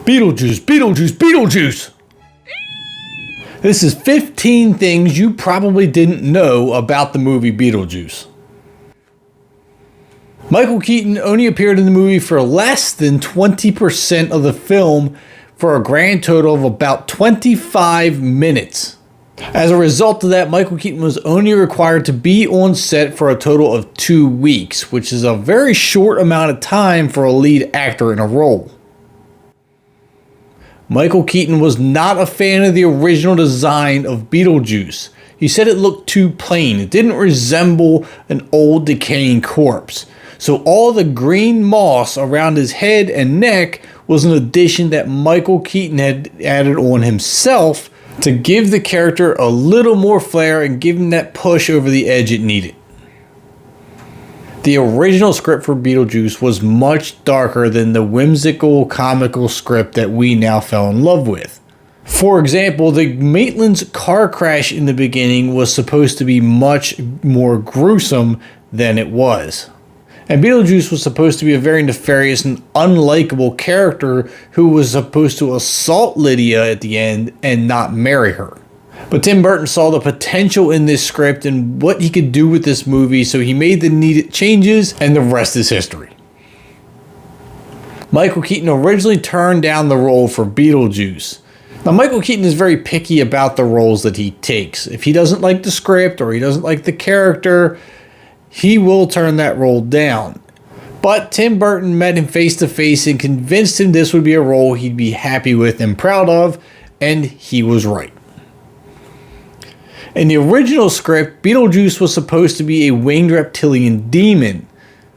Beetlejuice, Beetlejuice, Beetlejuice! This is 15 things you probably didn't know about the movie Beetlejuice. Michael Keaton only appeared in the movie for less than 20% of the film for a grand total of about 25 minutes. As a result of that, Michael Keaton was only required to be on set for a total of 2 weeks, which is a very short amount of time for a lead actor in a role. Michael Keaton was not a fan of the original design of Beetlejuice. He said it looked too plain. It didn't resemble an old decaying corpse. So all the green moss around his head and neck was an addition that Michael Keaton had added on himself to give the character a little more flair and give him that push over the edge it needed. The original script for Beetlejuice was much darker than the whimsical, comical script that we now fell in love with. For example, the Maitland's car crash in the beginning was supposed to be much more gruesome than it was. And Beetlejuice was supposed to be a very nefarious and unlikable character who was supposed to assault Lydia at the end and not marry her. But Tim Burton saw the potential in this script and what he could do with this movie, so he made the needed changes, and the rest is history. Michael Keaton originally turned down the role for Beetlejuice. Now, Michael Keaton is very picky about the roles that he takes. If he doesn't like the script or he doesn't like the character, he will turn that role down. But Tim Burton met him face to face and convinced him this would be a role he'd be happy with and proud of, and he was right. In the original script, Beetlejuice was supposed to be a winged reptilian demon.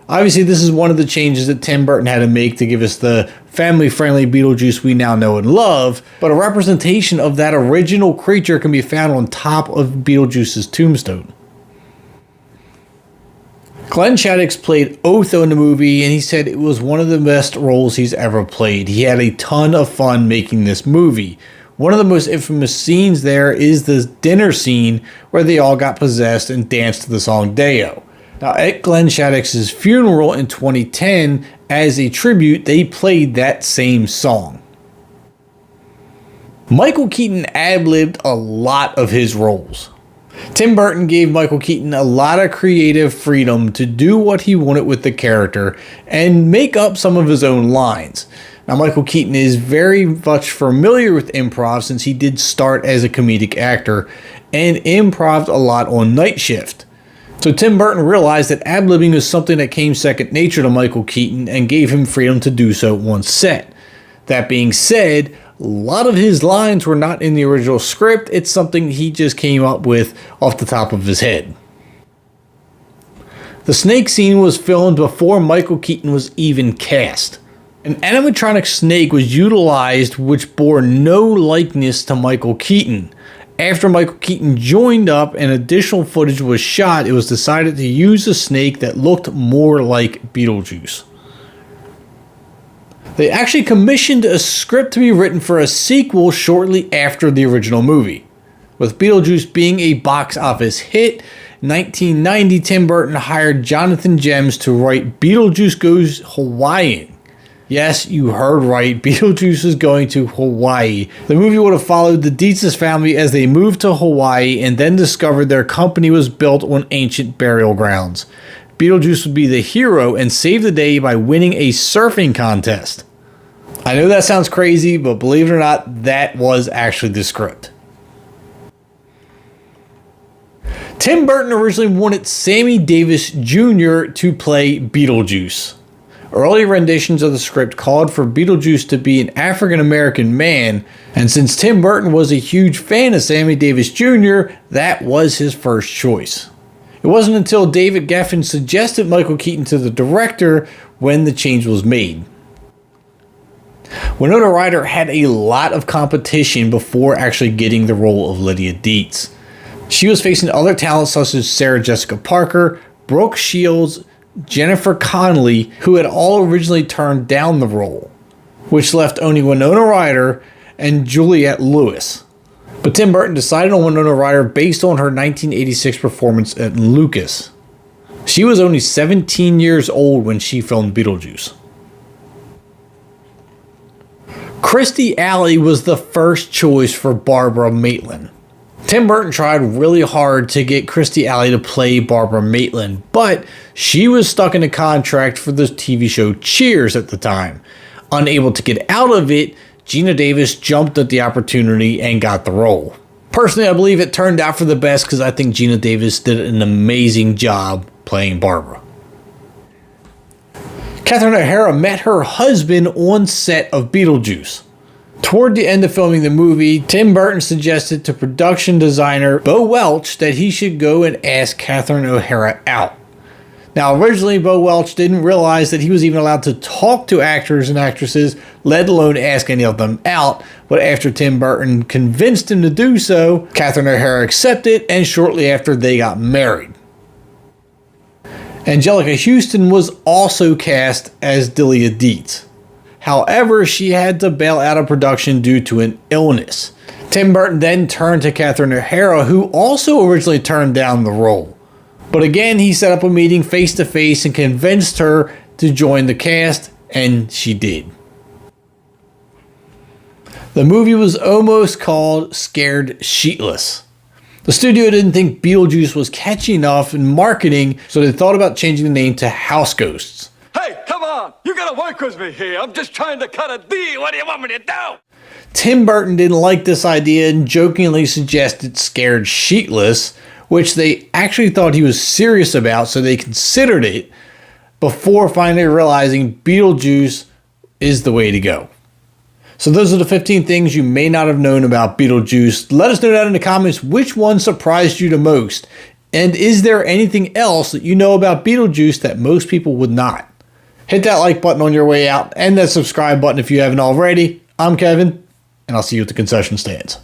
Obviously, this is one of the changes that Tim Burton had to make to give us the family-friendly Beetlejuice we now know and love, but a representation of that original creature can be found on top of Beetlejuice's tombstone. Glenn Shadix played Otho in the movie, and he said it was one of the best roles he's ever played. He had a ton of fun making this movie. One of the most infamous scenes there is the dinner scene where they all got possessed and danced to the song Deo. Now, at Glenn Shadix's funeral in 2010, as a tribute, they played that same song. Michael Keaton ad-libbed a lot of his roles. Tim Burton gave Michael Keaton a lot of creative freedom to do what he wanted with the character and make up some of his own lines. Now, Michael Keaton is very much familiar with improv since he did start as a comedic actor and improv'd a lot on Night Shift. So Tim Burton realized that ad-libbing was something that came second nature to Michael Keaton and gave him freedom to do so on set. That being said, a lot of his lines were not in the original script. It's something he just came up with off the top of his head. The snake scene was filmed before Michael Keaton was even cast. An animatronic snake was utilized which bore no likeness to Michael Keaton. After Michael Keaton joined up and additional footage was shot, it was decided to use a snake that looked more like Beetlejuice. They actually commissioned a script to be written for a sequel shortly after the original movie. With Beetlejuice being a box office hit, in 1990 Tim Burton hired Jonathan Gems to write Beetlejuice Goes Hawaiian. Yes, you heard right, Beetlejuice is going to Hawaii. The movie would have followed the Dietz's family as they moved to Hawaii and then discovered their company was built on ancient burial grounds. Beetlejuice would be the hero and save the day by winning a surfing contest. I know that sounds crazy, but believe it or not, that was actually the script. Tim Burton originally wanted Sammy Davis Jr. to play Beetlejuice. Early renditions of the script called for Beetlejuice to be an African-American man, and since Tim Burton was a huge fan of Sammy Davis Jr., that was his first choice. It wasn't until David Geffen suggested Michael Keaton to the director when the change was made. Winona Ryder had a lot of competition before actually getting the role of Lydia Deetz. She was facing other talents such as Sarah Jessica Parker, Brooke Shields, Jennifer Connelly, who had all originally turned down the role, which left only Winona Ryder and Juliette Lewis. But Tim Burton decided on Winona Ryder based on her 1986 performance at Lucas. She was only 17 years old when she filmed Beetlejuice. Kirstie Alley was the first choice for Barbara Maitland. Tim Burton tried really hard to get Kirstie Alley to play Barbara Maitland, but she was stuck in a contract for the TV show Cheers at the time. Unable to get out of it, Geena Davis jumped at the opportunity and got the role. Personally, I believe it turned out for the best because I think Geena Davis did an amazing job playing Barbara. Catherine O'Hara met her husband on set of Beetlejuice. Toward the end of filming the movie, Tim Burton suggested to production designer Bo Welch that he should go and ask Catherine O'Hara out. Now, originally, Bo Welch didn't realize that he was even allowed to talk to actors and actresses, let alone ask any of them out. But after Tim Burton convinced him to do so, Catherine O'Hara accepted, and shortly after, they got married. Angelica Houston was also cast as Delia Deetz. However, she had to bail out of production due to an illness. Tim Burton then turned to Catherine O'Hara, who also originally turned down the role. But again, he set up a meeting face-to-face and convinced her to join the cast, and she did. The movie was almost called Scared Sheetless. The studio didn't think Beetlejuice was catchy enough in marketing, so they thought about changing the name to House Ghosts. Hey, come on! You gotta work with me here. I'm just trying to cut a deal. What do you want me to do? Tim Burton didn't like this idea and jokingly suggested Scared Sheetless, which they actually thought he was serious about, so they considered it before finally realizing Beetlejuice is the way to go. So those are the 15 things you may not have known about Beetlejuice. Let us know down in the comments which one surprised you the most. And is there anything else that you know about Beetlejuice that most people would not? Hit that like button on your way out and that subscribe button if you haven't already. I'm Kevin, and I'll see you at the concession stands.